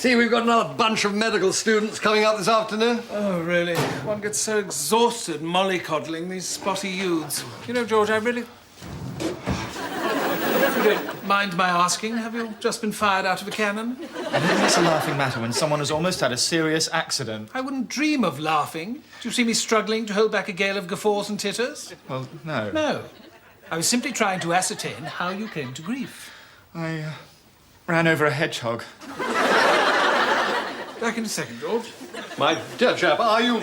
see we've got another bunch of medical students coming up this afternoon. Oh, really? One gets so exhausted mollycoddling these spotty youths. You know, George, I really... If you don't mind my asking, have you just been fired out of a cannon? And isn't this a laughing matter when someone has almost had a serious accident? I wouldn't dream of laughing. Do you see me struggling to hold back a gale of guffaws and titters? Well, no. No. I was simply trying to ascertain how you came to grief. I ran over a hedgehog. Back in a second, George. My dear chap, are you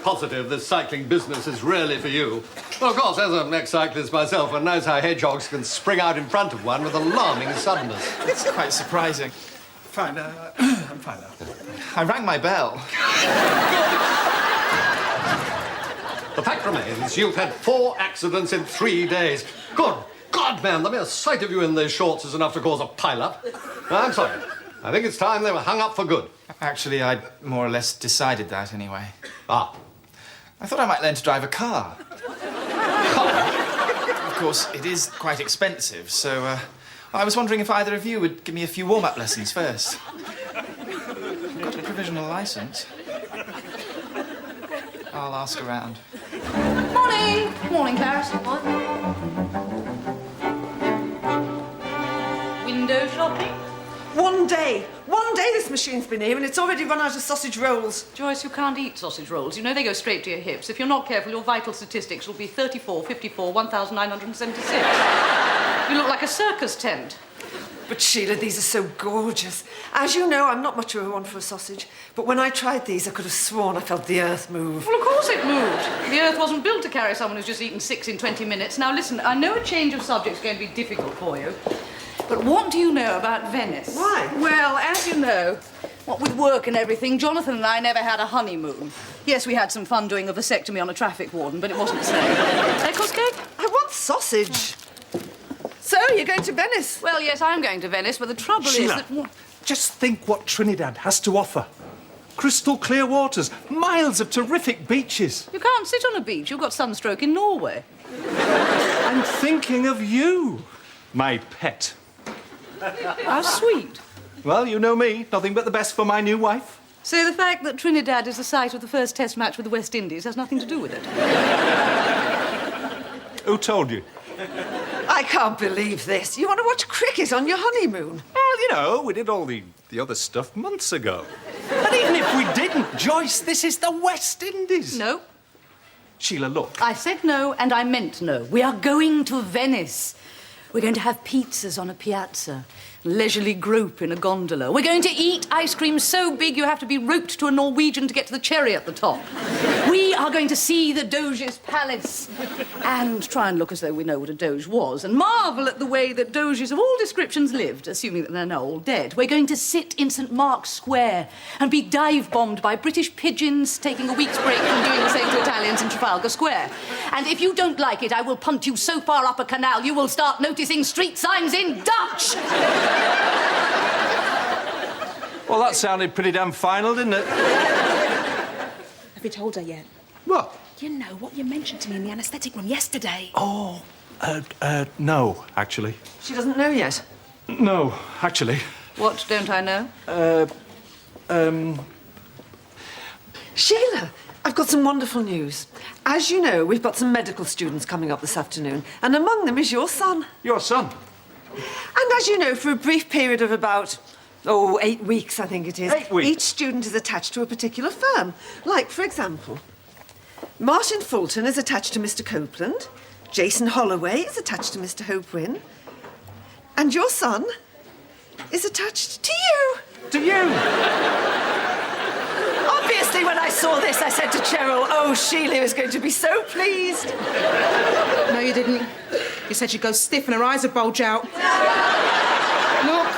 positive this cycling business is really for you? Well, of course, as an ex-cyclist myself, one knows how hedgehogs can spring out in front of one with alarming suddenness. It's quite surprising. Fine, I'm fine now. I rang my bell. The fact remains you've had 4 accidents in 3 days. Good God, man, the mere sight of you in those shorts is enough to cause a pile-up. I'm sorry. I think it's time they were hung up for good. Actually, I'd more or less decided that anyway. Ah. I thought I might learn to drive a car. Of course, it is quite expensive, so I was wondering if either of you would give me a few warm-up lessons first. I've got a provisional license. I'll ask around. Morning! Morning, Paris. Window shopping? One day this machine's been here and it's already run out of sausage rolls. Joyce, you can't eat sausage rolls. You know they go straight to your hips. If you're not careful, your vital statistics will be 34, 54, 1,976. You look like a circus tent. But Sheila, these are so gorgeous. As you know, I'm not much of a one for a sausage, but when I tried these, I could have sworn I felt the earth move. Well, of course it moved. The earth wasn't built to carry someone who's just eaten 6 in 20 minutes. Now, listen, I know a change of subject's going to be difficult for you, but what do you know about Venice? Why? Well, as you know, what with work and everything, Jonathan and I never had a honeymoon. Yes, we had some fun doing a vasectomy on a traffic warden, but it wasn't the same. Cake? I want sausage. So, you're going to Venice? Well, yes, I'm going to Venice, but the trouble Sheila, is that... just think what Trinidad has to offer. Crystal clear waters, miles of terrific beaches. You can't sit on a beach. You've got sunstroke in Norway. I'm thinking of you, my pet. How sweet. Well, you know me, nothing but the best for my new wife. So the fact that Trinidad is the site of the first test match with the West Indies has nothing to do with it? Who told you? I can't believe this. You want to watch cricket on your honeymoon? Well, you know, we did all the other stuff months ago. And even if we didn't, Joyce, this is the West Indies. No. Sheila, look. I said no, and I meant no. We are going to Venice. We're going to have pizzas on a piazza, leisurely grope in a gondola. We're going to eat ice cream so big you have to be roped to a Norwegian to get to the cherry at the top. We are going to see the Doge's palace and try and look as though we know what a Doge was and marvel at the way that Doges of all descriptions lived, assuming that they're now all dead. We're going to sit in St. Mark's Square and be dive-bombed by British pigeons taking a week's break from doing the same to Italians in Trafalgar Square. And if you don't like it, I will punt you so far up a canal you will start noticing street signs in Dutch. Well, that sounded pretty damn final, didn't it? Have you told her yet? What? You know what you mentioned to me in the anaesthetic room yesterday. Oh, no, actually. She doesn't know yet. No, actually. What don't I know? Sheila, I've got some wonderful news. As you know, we've got some medical students coming up this afternoon, and among them is your son. Your son? And as you know, for a brief period of about, 8 weeks, I think it is. 8 weeks? Each student is attached to a particular firm. Like, for example, Martin Fulton is attached to Mr. Copeland, Jason Holloway is attached to Mr. Hope Wynne, and your son is attached to you. To you? Obviously, when I saw this, I said to Cheryl, oh, Sheila is going to be so pleased. No, you didn't. You said she'd go stiff and her eyes would bulge out. Look,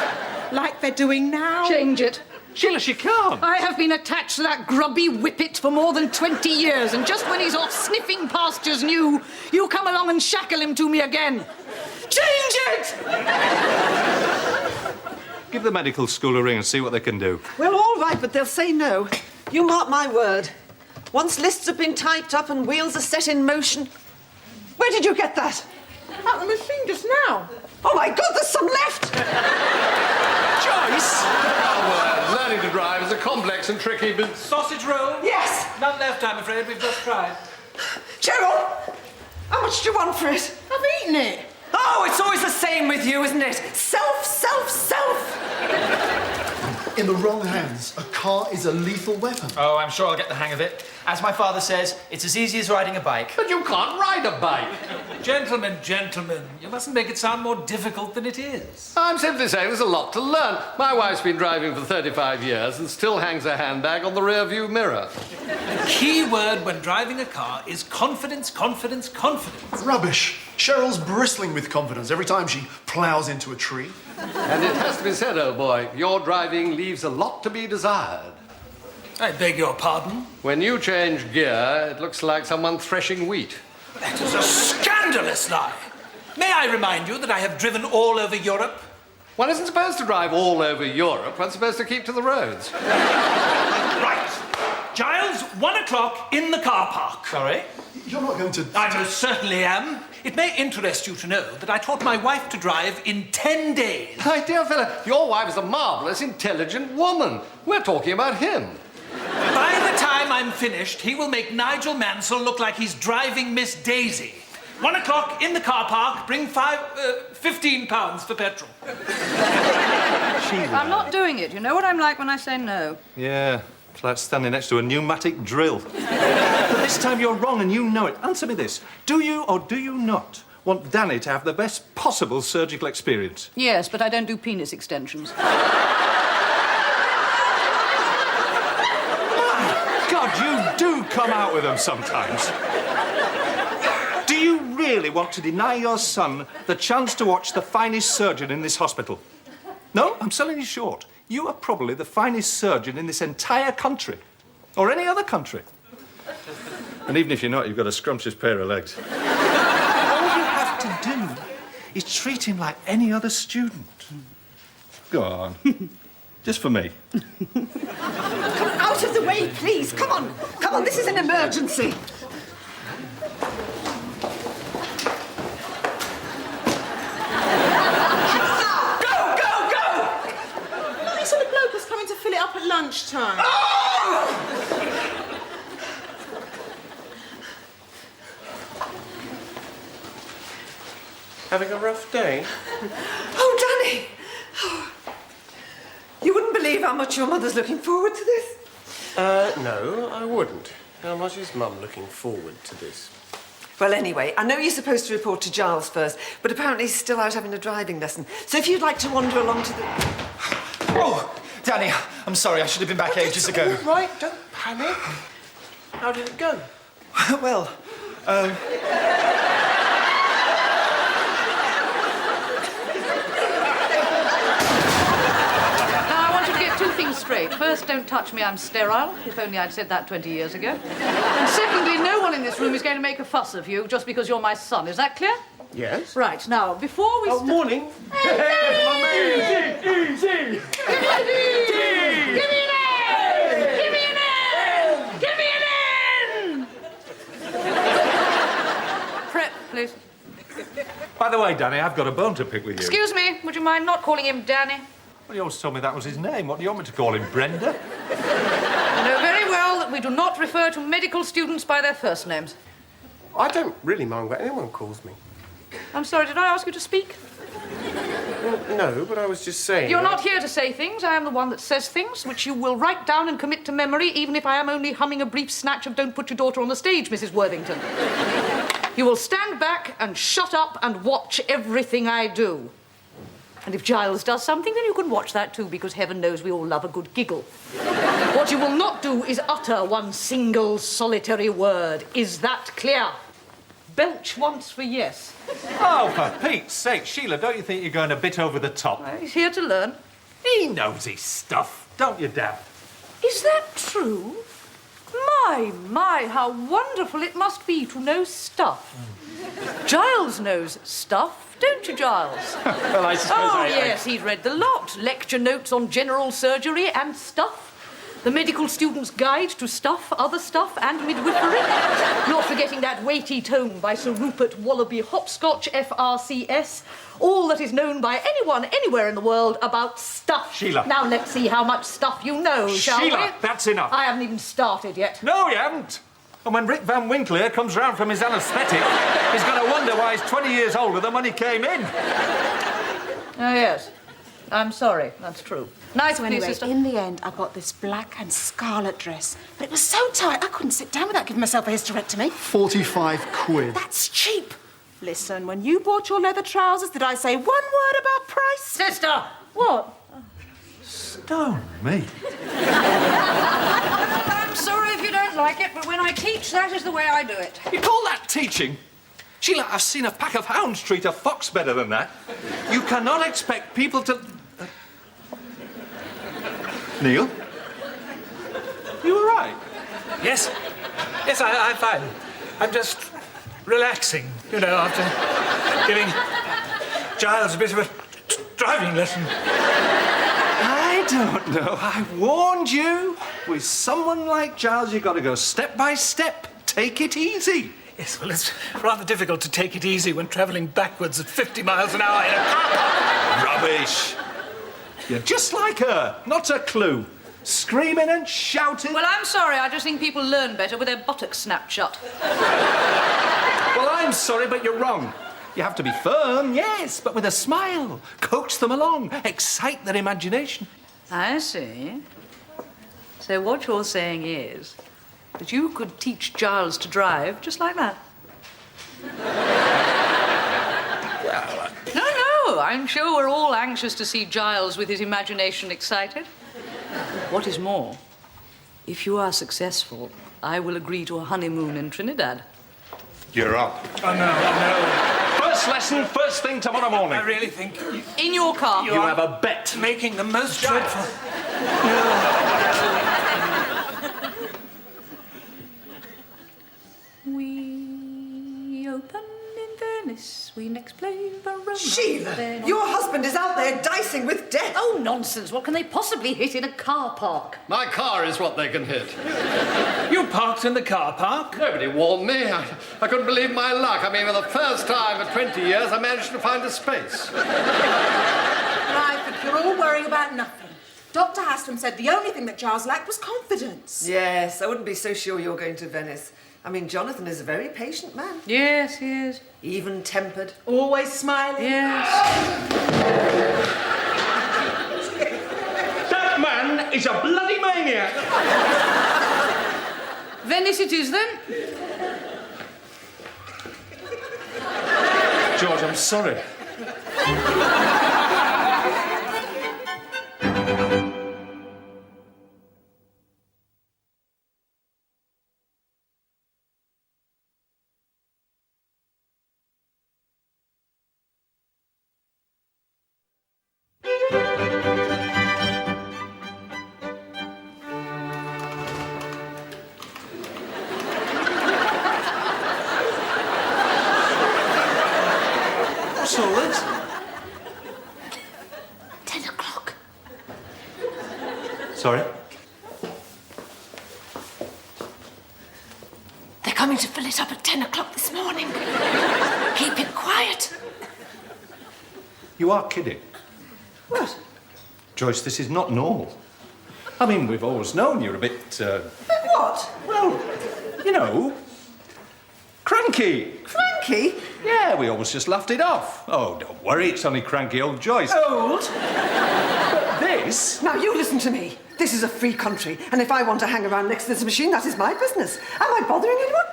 like they're doing now. Change it. Sheila, she can't. I have been attached to that grubby whippet for more than 20 years, and just when he's off sniffing pastures new, you come along and shackle him to me again. Change it! Give the medical school a ring and see what they can do. Well, all right, but they'll say no. You mark my word. Once lists have been typed up and wheels are set in motion... Where did you get that? At the machine just now. Oh, my God, there's some left! Joyce! Learning to drive is a complex and tricky business. Sausage roll? Yes! None left, I'm afraid. We've just tried. Cheryl, how much do you want for it? I've eaten it. Oh, it's always the same with you, isn't it? Self, self, self! In the wrong hands, a car is a lethal weapon. Oh, I'm sure I'll get the hang of it. As my father says, it's as easy as riding a bike. But you can't ride a bike. Gentlemen, gentlemen, you mustn't make it sound more difficult than it is. I'm simply saying there's a lot to learn. My wife's been driving for 35 years and still hangs her handbag on the rear-view mirror. The key word when driving a car is confidence, confidence, confidence. Rubbish. Cheryl's bristling with confidence every time she ploughs into a tree. And it has to be said, old boy, your driving leaves a lot to be desired. I beg your pardon? When you change gear, it looks like someone threshing wheat. That is a scandalous lie. May I remind you that I have driven all over Europe? One isn't supposed to drive all over Europe. One's supposed to keep to the roads. Right. Giles, 1 o'clock in the car park. Sorry? You're not going to... I most certainly am. It may interest you to know that I taught my wife to drive in 10 days. My dear fellow, your wife is a marvellous, intelligent woman. We're talking about him. By the time I'm finished, he will make Nigel Mansell look like he's driving Miss Daisy. 1 o'clock in the car park, bring 15 pounds for petrol. I'm not doing it. You know what I'm like when I say no. Yeah, it's like standing next to a pneumatic drill. But this time you're wrong and you know it. Answer me this. Do you or do you not want Danny to have the best possible surgical experience? Yes, but I don't do penis extensions. God, you do come out with them sometimes. Do you really want to deny your son the chance to watch the finest surgeon in this hospital? No, I'm selling you short. You are probably the finest surgeon in this entire country. Or any other country. And even if you're not, you've got a scrumptious pair of legs. All you have to do is treat him like any other student. Go on. Just for me. Out of the way, please. Come on. Come on, this is an emergency. Go, go, go! He said the bloke was coming to fill it up at lunchtime. Having a rough day? Oh, Danny! Oh. You wouldn't believe how much your mother's looking forward to this. No, I wouldn't. How much is Mum looking forward to this? Well, anyway, I know you're supposed to report to Giles first, but apparently he's still out having a driving lesson. So if you'd like to wander along to the... Oh, Danny, I'm sorry. I should have been back ages ago. All right, don't panic. How did it go? Well, Two things straight. First, don't touch me, I'm sterile. If only I'd said that 20 years ago. And secondly, no one in this room is going to make a fuss of you just because you're my son. Is that clear? Yes. Right, now, before we... Oh, morning. Easy! Give me an N! Give me an N! Give me an N! Prep, please. By the way, Danny, I've got a bone to pick with you. Excuse me, would you mind not calling him Danny? Well, you always told me that was his name. What do you want me to call him, Brenda? You know very well that we do not refer to medical students by their first names. I don't really mind what anyone calls me. I'm sorry, did I ask you to speak? Well, no, but I was just saying... You're not here to say things. I am the one that says things, which you will write down and commit to memory, even if I am only humming a brief snatch of Don't Put Your Daughter on the Stage, Mrs. Worthington. You will stand back and shut up and watch everything I do. And if Giles does something, then you can watch that too, because heaven knows we all love a good giggle. What you will not do is utter one single solitary word. Is that clear? Belch once for yes. Oh, for Pete's sake, Sheila, don't you think you're going a bit over the top? Well, he's here to learn. He knows his stuff, don't you, Dad? Is that true? My, how wonderful it must be to know stuff. Giles knows stuff, don't you, Giles? Well, I suppose yes, he's read the lot. Lecture notes on general surgery and stuff. The Medical Student's Guide to Stuff, Other Stuff and Midwifery. Not forgetting that weighty tome by Sir Rupert Wallaby Hopscotch, FRCS. All that is known by anyone, anywhere in the world about stuff. Sheila. Now let's see how much stuff you know, shall we? Sheila, that's enough. I haven't even started yet. No, you haven't. And when Rick Van Winkle here comes round from his anaesthetic, he's going to wonder why he's 20 years older than when he came in. Oh, yes. I'm sorry, that's true. Nice So of you, anyway, sister. in the end, I got this black and scarlet dress. But it was so tight, I couldn't sit down without giving myself a hysterectomy. 45 quid. That's cheap. Listen, when you bought your leather trousers, did I say one word about price? Sister! What? Stone me. I'm sorry if you don't like it, but when I teach, that is the way I do it. You call that teaching? Sheila, I've seen a pack of hounds treat a fox better than that. You cannot expect people to... Neil? You all right? Yes. Yes, I'm fine. I'm just relaxing, you know, after giving Giles a bit of a driving lesson. I don't know. I warned you. With someone like Giles, you've got to go step by step. Take it easy. Yes, well, it's rather difficult to take it easy when travelling backwards at 50 miles an hour in a car park. Rubbish. You're just like her. Not a clue. Screaming and shouting. Well, I'm sorry, I just think people learn better with their buttocks snapped shut. Well, I'm sorry, but you're wrong. You have to be firm, yes, but with a smile. Coax them along. Excite their imagination. I see. So what you're saying is that you could teach Giles to drive just like that? No, I'm sure we're all anxious to see Giles with his imagination excited. What is more, if you are successful, I will agree to a honeymoon in Trinidad. You're up. Oh, no. First lesson, first thing tomorrow morning. I really think In your car. You have a bet. making the most dreadful... We open in Venice, we next play Verona. Sheila, then on- your husband is out there dicing with death. Oh, nonsense. What can they possibly hit in a car park? My car is what they can hit. You parked in the car park? Nobody warned me. I couldn't believe my luck. I mean, for the first time in 20 years, I managed to find a space. I think you're all worrying about nothing. Dr. Haslam said the only thing that Giles lacked was confidence. Yes, I wouldn't be so sure you're going to Venice. I mean, Jonathan is a very patient man. Yes, he is. Even-tempered. Always smiling. Yes. That man is a bloody maniac. Venice it is, then. George, I'm sorry. What's all this? 10 o'clock. Sorry? They're coming to fill it up at 10 o'clock this morning. Keep it quiet. You are kidding. What? Joyce, this is not normal. I mean, we've always known you're a bit, What? well, you know, cranky. Cranky? Yeah, we always just laughed it off. Oh, don't worry, it's only cranky old Joyce. Old? But this... Now, you listen to me. This is a free country, and if I want to hang around next to this machine, that is my business. Am I bothering anyone?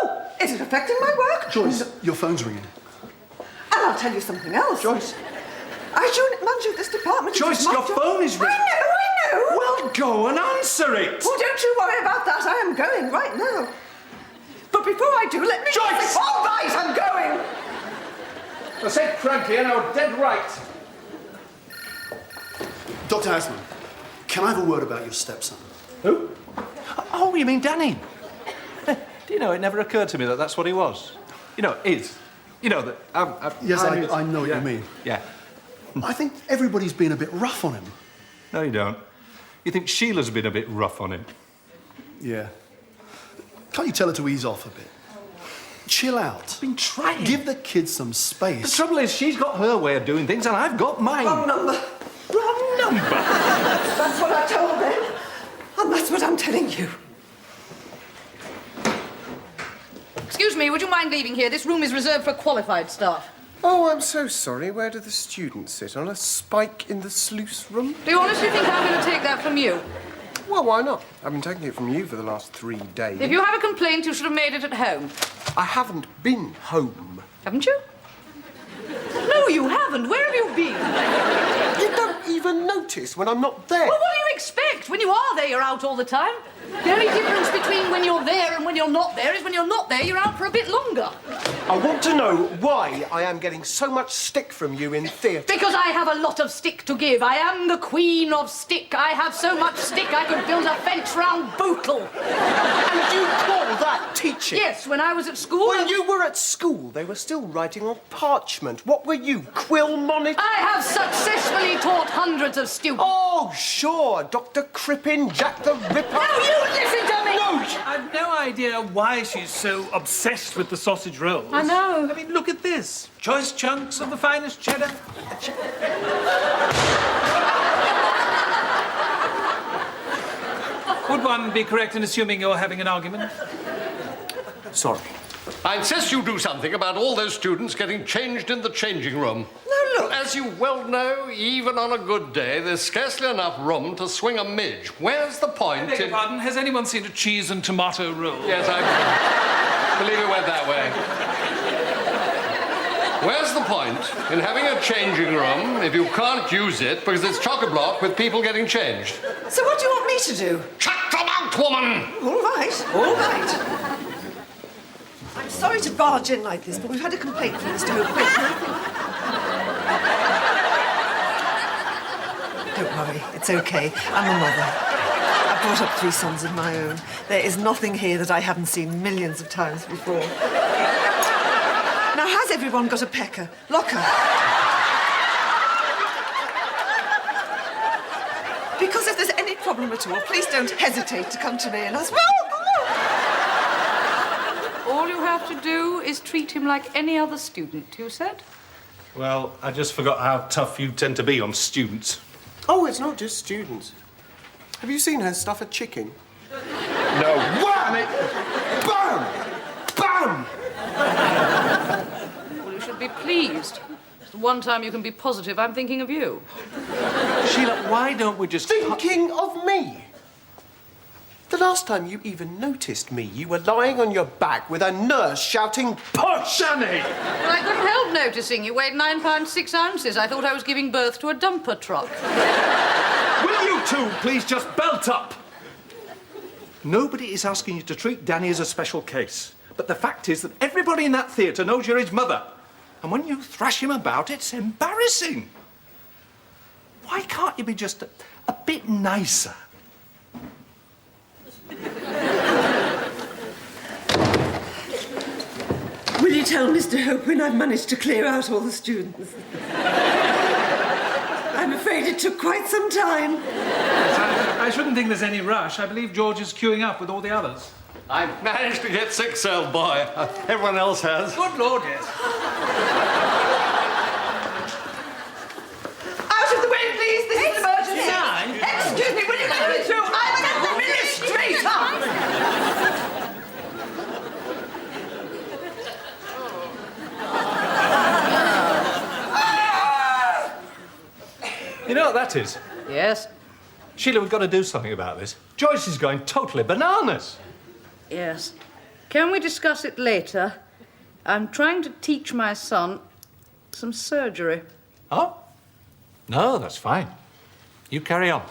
No. Is it affecting my work? Joyce, your phone's ringing. And I'll tell you something else. Joyce. As you manager this department... Joyce, it is my your job- phone is ringing. I know. Well, go and answer it. Oh, don't you worry about that. I am going right now. But before I do, let me... Joyce! All right, I'm going. I said cranky and I was dead right. Dr. Haslam, can I have a word about your stepson? Who? Oh, you mean Danny? Do you know, it never occurred to me that that's what he was. You know, is. You know, that... Yes, I know what you mean. Yeah. I think everybody's been a bit rough on him. No, you don't. You think Sheila's been a bit rough on him? Yeah. Can't you tell her to ease off a bit? Chill out. Been trying. Give the kids some The space. trouble is, she's got her way of doing things and I've got mine. Wrong number. Wrong number? That's what I told them. And that's what I'm telling you. Excuse me, would you mind leaving here? This room is reserved for qualified staff. Oh, I'm so sorry. Where do the students sit? On a spike in the sluice room? Do you honestly think I'm going to take that from you? Well, why not? I've been taking it from you for the last 3 days. If you have a complaint, you should have made it at home. I haven't been home. Haven't you? No, you haven't. Where have you been? You don't even notice when I'm not there. Well, what do you expect? When you are there, you're out all the time. The only difference between when you're there and when you're not there is when you're not there, you're out for a bit longer. I want to know why I am getting so much stick from you in theatre. Because I have a lot of stick to give. I am the queen of stick. I have so much stick I could build a fence round Bootle. And you call that teaching? Yes, when I was at school... When you were at school, they were still writing on parchment. What were you, quill monitor? I have successfully taught hundreds of students. Oh, sure. Dr. Crippen, Jack the Ripper. Now you listen to me! No! I've no idea why she's so obsessed with the sausage rolls. I know. I mean, look at this. Choice chunks of the finest cheddar. Would one be correct in assuming you're having an argument? Sorry. I insist you do something about all those students getting changed in the changing room. No, look. As you well know, even on a good day, there's scarcely enough room to swing a midge. Where's the point Beg your in... pardon, has anyone seen a cheese and tomato roll? Yes, I believe it went that way. Where's the point in having a changing room if you can't use it because it's chock-a-block with people getting changed? So what do you want me to do? Shut your mouth, woman! All right, all right. I'm sorry to barge in like this, but we've had a complaint from Mr. Hope. Don't worry, it's okay. I'm a mother. I brought up 3 sons of my own. There is nothing here that I haven't seen millions of times before. Now, has everyone got a pecker? Locker? Because if there's any problem at all, please don't hesitate to come to me and ask. All you have to do is treat him like any other student, you said? Well, I just forgot how tough you tend to be on students. Oh, it's not just students. Have you seen her stuff a chicken? No. Wham it! Bam! Bam! Well, you should be pleased. It's the one time you can be positive I'm thinking of you. Sheila, why don't we just... Thinking of me? The last time you even noticed me, you were lying on your back with a nurse shouting, "Push, Annie!" Well, I couldn't help noticing you weighed 9 pounds 6 ounces. I thought I was giving birth to a dumper truck. Will you two please just belt up? Nobody is asking you to treat Danny as a special case. But the fact is that everybody in that theatre knows you're his mother. And when you thrash him about, it's embarrassing. Why can't you be just a bit nicer? Will you tell Mr. Hope when I've managed to clear out all the students? I'm afraid it took quite some time. I shouldn't think there's any rush. I believe George is queuing up with all the others. I've managed to get 6, old boy. Everyone else has. Good Lord, yes. Out of the way, please. This is an emergency. Nine? Excuse me, will you let me through? I'm an administrator. You know what that is? Yes? Sheila, we've got to do something about this. Joyce is going totally bananas. Yes. Can we discuss it later? I'm trying to teach my son some surgery. Oh? No, that's fine. You carry on.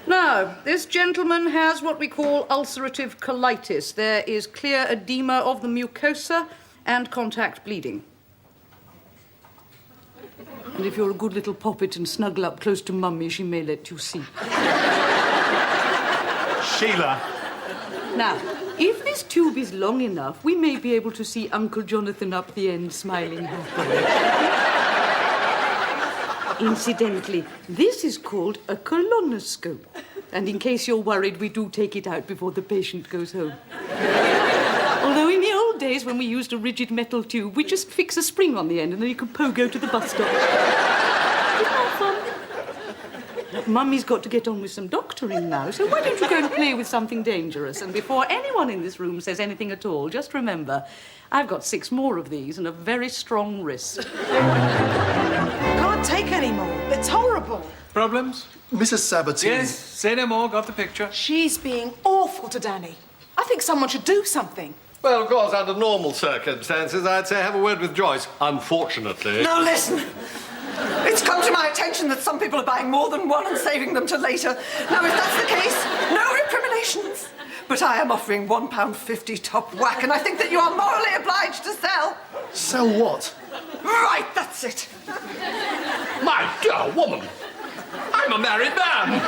Now, this gentleman has what we call ulcerative colitis. There is clear edema of the mucosa and contact bleeding. And if you're a good little poppet and snuggle up close to Mummy, she may let you see. Sheila. Now, If this tube is long enough, we may be able to see Uncle Jonathan up the end smiling happily. Incidentally, this is called a colonoscope. And in case you're worried, we do take it out before the patient goes home. Although in the old days, when we used a rigid metal tube, we just fix a spring on the end and then you could pogo to the bus stop. Isn't that fun? Mummy's got to get on with some doctoring now, so why don't you go and play with something dangerous? And before anyone in this room says anything at all, just remember, I've got 6 more of these and a very strong wrist. Can't take any more. It's horrible. Problems? Mrs. Sabatini. Yes, say no more, got the picture. She's being awful to Danny. I think someone should do something. Well, of course, under normal circumstances, I'd say have a word with Joyce. Unfortunately... Now listen. It's come to my attention that some people are buying more than one and saving them till later. Now, if that's the case, no recriminations. But I am offering £1.50 top whack, and I think that you are morally obliged to sell. Sell what? Right, that's it. My dear woman, I'm a married man.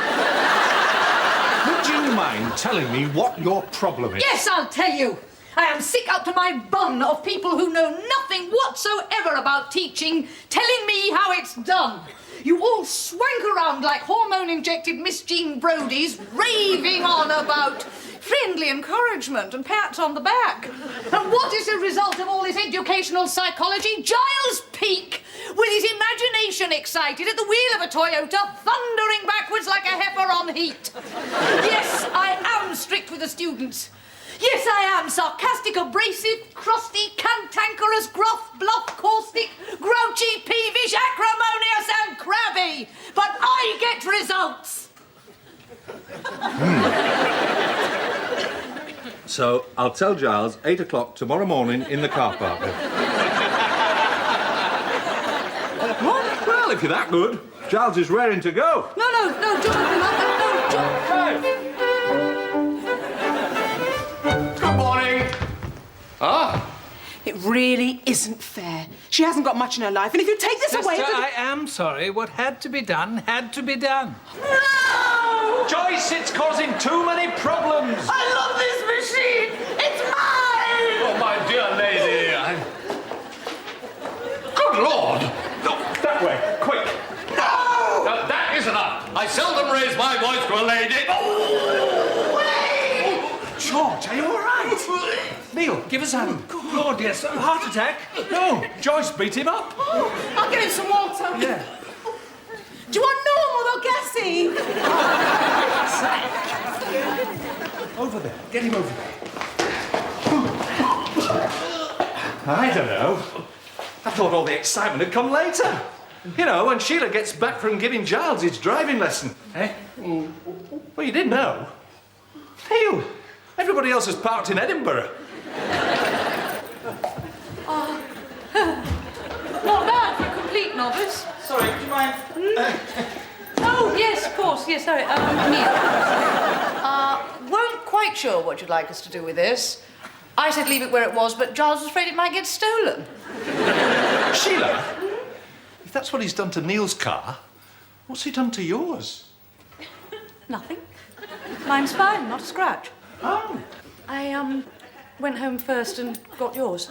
Would you mind telling me what your problem is? Yes, I'll tell you. I am sick up to my bum of people who know nothing whatsoever about teaching, telling me how it's done. You all swank around like hormone-injected Miss Jean Brodys, raving on about friendly encouragement and pats on the back. And what is the result of all this educational psychology? Giles Peake, with his imagination excited at the wheel of a Toyota, thundering backwards like a heifer on heat. Yes, I am strict with the students. Yes, I am sarcastic, abrasive, crusty, cantankerous, gruff, bluff, caustic, grouchy, peevish, acrimonious and crabby. But I get results. So I'll tell Giles 8 o'clock tomorrow morning in the car park. What? Well, if you're that good, Giles is raring to go. No, Jonathan, no, Jonathan. Good morning. Ah? It really isn't fair. She hasn't got much in her life, and if you take this away... Sister, I am sorry. What had to be done, had to be done. No! Joyce, it's causing too many problems. I love this machine. It's mine. Oh, my dear lady, Good Lord! No, that way, quick. No! Now, that is enough. I seldom raise my voice to a lady. George, are you all right? Neil, give us a hand. Good Lord, yes. A heart attack? No, Joyce beat him up. I'll get him some water. Yeah. Do you want normal or gassy? Over there. Get him over there. I don't know. I thought all the excitement had come later. You know, when Sheila gets back from giving Giles his driving lesson. Eh? Well, you didn't know. Neil, everybody else has parked in Edinburgh. Not bad for a complete novice. Sorry, would you mind? Oh, yes, of course, yes, sorry. Neil. Weren't quite sure what you'd like us to do with this. I said leave it where it was, but Giles was afraid it might get stolen. Sheila, if that's what he's done to Neil's car, what's he done to yours? Nothing. Mine's fine, not a scratch. Oh. I, went home first and got yours.